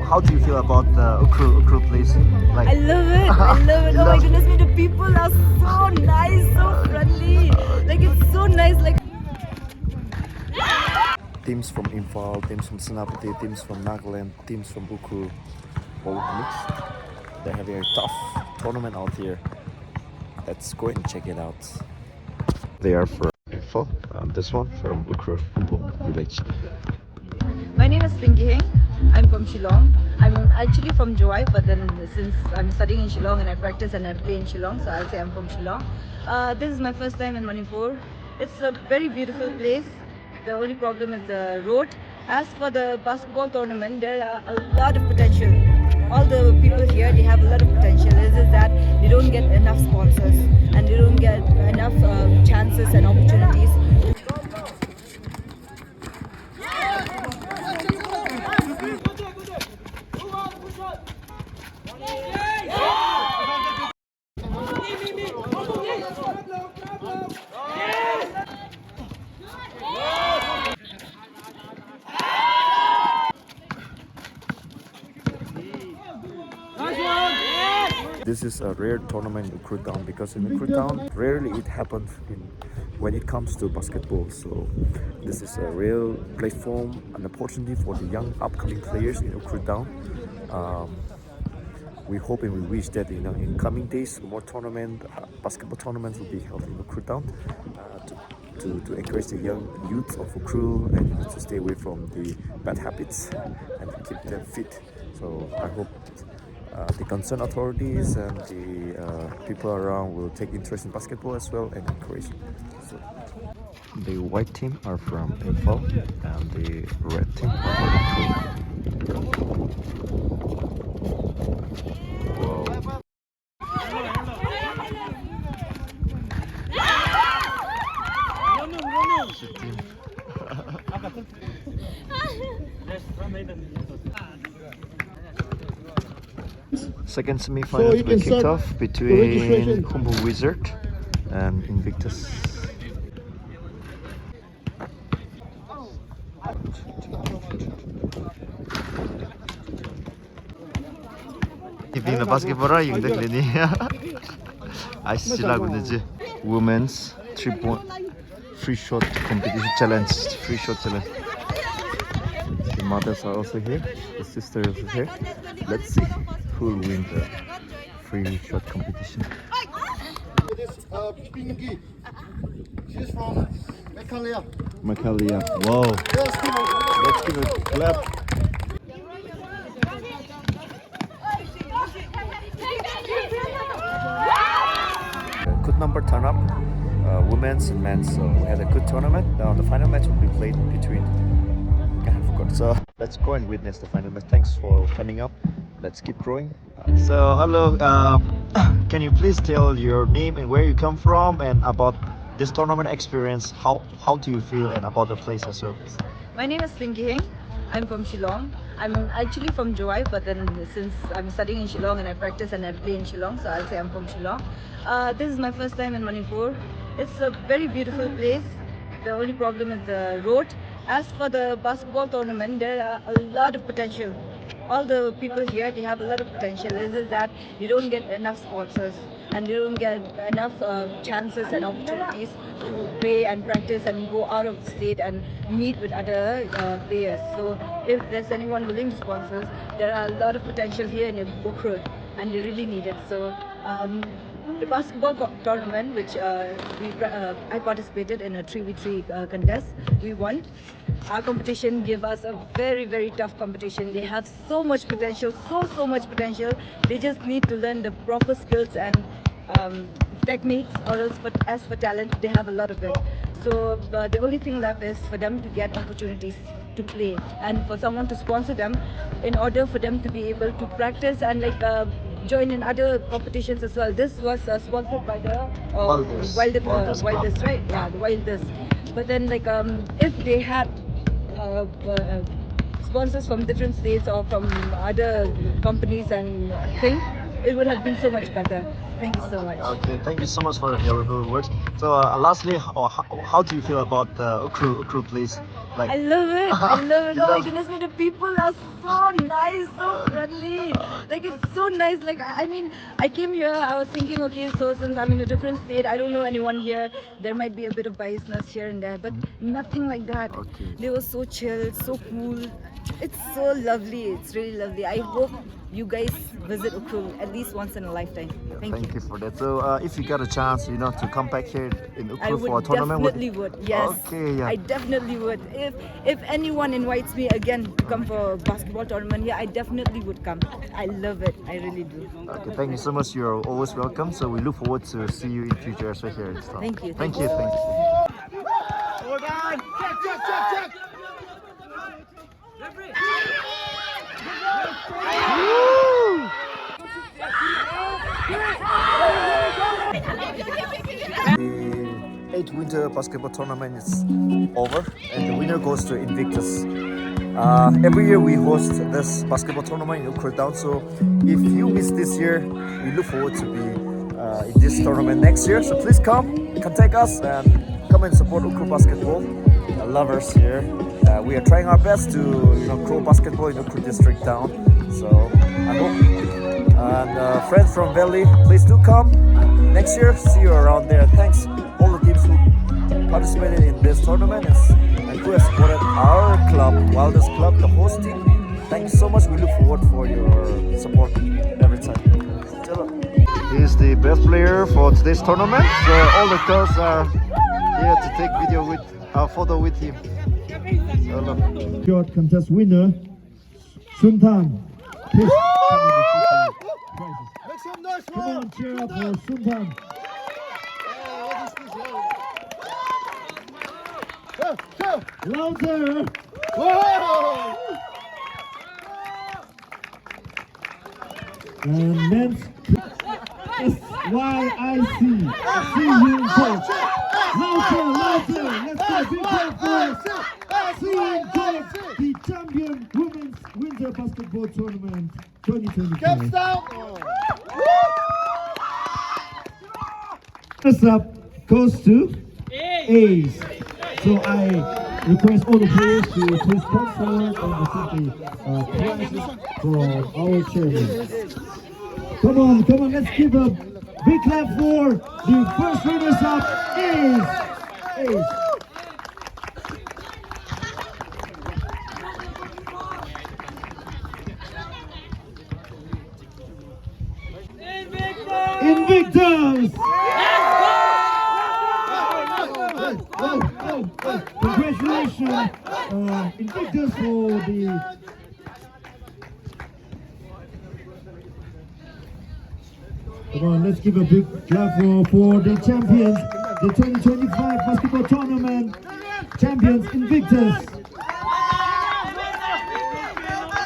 how do you feel about the Ukhrul place? I love it. I love it. Oh my goodness me, the people are so nice, so friendly. Like it's so nice. Like Teams from Imphal, teams from Senapati, teams from Nagaland, teams from Ukhrul, all mixed. They're having a tough tournament out here. Let's go and check it out. They are from Imphal, this one from Ukhrul village. my name is Pinky Heng. I'm from Shillong. I'm actually from Joy, but then since I'm studying in Shillong and I practice and I play in Shillong, so I'll say I'm from Shillong. This is my first time in Manipur. It's a very beautiful place. The only problem is the road. As for the basketball tournament, there are a lot of potential. All the people here, they have a lot of potential. It's just that they don't get enough sponsors and they don't get enough chances and opportunities. This is a rare tournament in Ukhrul Town because in Ukhrul Town rarely it happens when it comes to basketball. So this is a real platform, an opportunity for the young upcoming players in Ukhrul Town. We hope and we wish that in coming days more basketball tournaments will be held in Ukhrul Town to encourage the young youth of Ukhrul and to stay away from the bad habits and to keep them fit. So I hope the concerned authorities and the people around will take interest in basketball as well and encourage it. So, the white team are from Imphal and the red team are from Ukhrul. Wow. Second semi-final to be kicked off between Humble Wizard and Invictus. Ibig na basketball yung daklini. Ay sila gundi women's 3-point free shot competition challenge. Free shot challenge. The mothers are also here. The sisters are here. Let's see who will win the free shot competition. This Pinky. She's from Meghalaya. Meghalaya. Wow. Let's give a clap. Good number turn up, women's and men's. So we had a good tournament. Now the final match will be played between. I forgot. So let's go and witness the final match. Thanks for coming up. Let's keep growing. So hello. Can you please tell your name and where you come from and about this tournament experience? How do you feel and about the place as well? My name is Pinky Heng. I'm from Shillong. I'm actually from Joy, but then since I'm studying in Shillong and I practice and I play in Shillong, so I'll say I'm from Shillong. This is my first time in Manipur. It's a very beautiful place. The only problem is the road. As for the basketball tournament, there are a lot of potential. All the people here, they have a lot of potential. It's just that they don't get enough sponsors and they don't get enough chances and opportunities to play and practice and go out of the state and meet with other players. So if there's anyone willing to sponsor, there are a lot of potential here in Ukhrul and they really need it. So the basketball tournament, which I participated in a 3v3 contest, we won. Our competition gave us a very, very tough competition. They have so much potential, so much potential. They just need to learn the proper skills and techniques, or else as for talent, they have a lot of it. So the only thing left is for them to get opportunities to play and for someone to sponsor them in order for them to be able to practice and join in other competitions as well. This was sponsored by the Wildest, right? Yeah, the Wildest. But then if they had sponsors from different states or from other companies and things, it would have been so much better. Thank you so much. Okay, thank you so much for your words. So, lastly, how do you feel about Ukhrul, please? I love it. I love it. You Oh my love- goodness, me, the people are so nice, so friendly. Like it's so nice. Like I mean, I came here. I was thinking, okay, so since I'm in a different state, I don't know anyone here. There might be a bit of biasness here and there, but nothing like that. Okay. They were so chill, so cool. It's so lovely. It's really lovely. I hope you guys visit Ukhrul at least once in a lifetime. Thank you for that. So, if you get a chance, to come back here in I Ukhrul for a would tournament, definitely would. Yes. Okay, yeah. I definitely would. If anyone invites me again to come for a basketball tournament here, I definitely would come. I love it. I really do. Okay, thank you so much. You're always welcome. So we look forward to see you in future as well here in Stockholm. Thank you. Thank you. Thank you. The 8th winter basketball tournament is over, and the winner goes to Invictus. Every year we host this basketball tournament in Ukhrul. So if you miss this year, we look forward to be in this tournament next year. So please come, contact us, and come and support Ukhrul basketball lovers here. We are trying our best to grow basketball in Ukhrul district down. So I hope. And friends from Valley, please do come next year. See you around there. Thanks all the teams who participated in this tournament and who have supported our club, Wildest Club, the host team. Thank you so much. We look forward for your support every time. He's the best player for today's tournament. So all the girls are here to take photo with him. So look. Short contest winner, Suntan. Please come in the prizes. Make some noise for Come him. on, cheer up for Suntan. Louder! Whoa! And men's SYIC. See you in court. Louder! Let's go, big clap for See you in court, the champion women's winter basketball tournament 2025. Caps down. First up goes to A's. So I request all the players to please come forward and receive the prizes from our chairman. Come on, let's give a big clap for the first runners up, A's. Invictus! Congratulations, Invictus for the... Come on, let's give a big clap for the champions, the 2025 basketball tournament champions, Invictus.